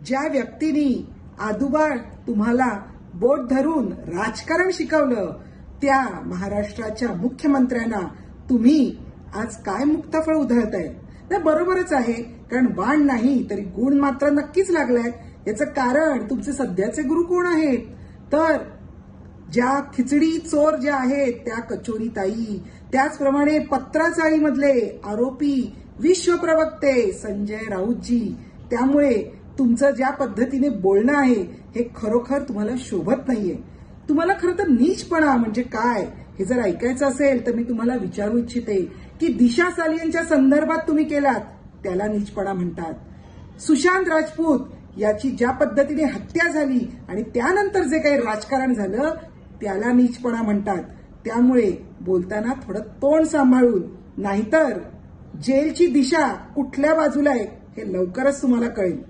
ज्या व्यक्तीने आदुबाळ तुम्हाला बोट धरून राजकारण शिकवलं त्या महाराष्ट्राच्या मुख्यमंत्र्यांना तुम्ही आज काय मुक्ताफळ उधळताय? नाही, बरोबरच आहे, कारण बाण नाही तरी गुण मात्र नक्कीच लागलाय. याचं कारण तुमचे सध्याचे गुरु कोण आहेत? तर ज्या खिचडी चोर ज्या आहेत त्या कचोरी ताई, त्याचप्रमाणे पत्राचाळीमधले आरोपी विश्वप्रवक्ते संजय राऊतजी. त्यामुळे तुमचं ज्या पद्धतीने बोलणं आहे हे खरोखर तुम्हाला शोभत नाहीये. तुम्हाला खरं तर नीचपणा म्हणजे काय हे जर ऐकायचं असेल तर मी तुम्हाला विचारू इच्छिते की दिशा सालियनच्या संदर्भात तुम्ही केलात त्याला नीचपणा म्हणतात. सुशांत राजपूत याची ज्या पद्धतीने हत्या झाली आणि त्यानंतर जे काही राजकारण झालं त्याला नीचपणा म्हणतात. त्यामुळे बोलताना थोडं तोंड सांभाळून, नाहीतर जेलची दिशा कुठल्या बाजूला आहे हे लवकरच तुम्हाला कळेल.